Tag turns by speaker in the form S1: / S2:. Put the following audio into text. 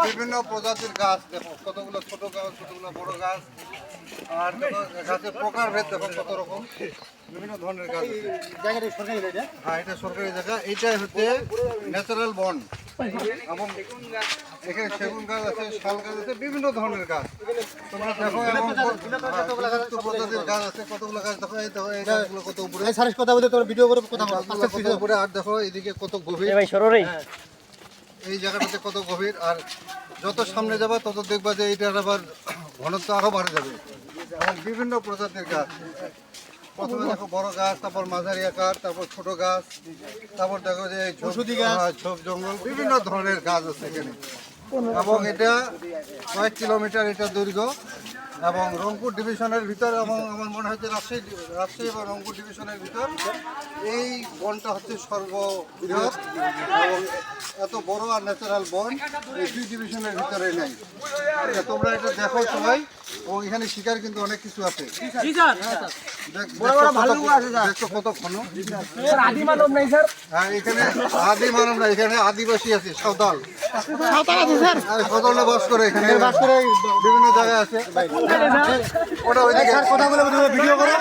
S1: বিভিন্ন প্রজাতির গাছ দেখো, কতগুলো ছোট গাছ, কতগুলো বড় গাছ, আর দেখো গাছের প্রকারভেদ দেখো কত রকম, বিভিন্ন ধরনের গাছ আছে। হ্যাঁ, এটা সরকারি জায়গা। এইটাই হচ্ছে ন্যাচারাল বন, এবং এখানে সেগুন গাছ আছে, শাল গাছ আছে, বিভিন্ন ধরনের গাছ তোমরা দেখো। এবং বিলুপ্ত প্রজাতির গাছ আছে কতগুলো গাছ দেখো। এই দেখো এই গাছগুলো কত উপরে,
S2: কথা বলতে তোর ভিডিও করে কথা বল।
S1: কত উপরে, আর দেখো এইদিকে কত গভীর, এই জায়গাটাতে কত গভীর। আর যত সামনে যাবা তত দেখবা যে এইটার আবার ঘনত্ব আরো বাড়ে যাবে। এবং বিভিন্ন প্রজাতির গাছ, প্রথমে দেখো বড় গাছ, তারপর মাঝারি আকার, তারপর ছোট গাছ, তারপর দেখো যে ঝোপ জঙ্গল, বিভিন্ন ধরনের গাছ আছে এখানে। এবং এটা কয়েক কিলোমিটার এটা দৈর্ঘ্য, এবং রংপুর ডিভিশনের ভিতর, এবং আমার মনে হচ্ছে রাজশাহী বা রংপুর ডিভিশনের ভিতর এই বনটা হচ্ছে সর্ববৃহৎ, এবং এত বড় আর ন্যাচারাল বন এই দুই ডিভিশনের ভিতরে নেই। তোমরা এটা দেখো সবাই, এবং এখানে শিকার কিন্তু অনেক কিছু আছে। দেখছো কত ঘন। হ্যাঁ, এখানে আদি মানব না, এখানে আদিবাসী আছে, সাঁওতাল সাঁওতালরা বাস করে এখানে, বিভিন্ন জায়গায় আছে। ওটা ওইদিকে
S2: কথা বলে ভিডিও করো।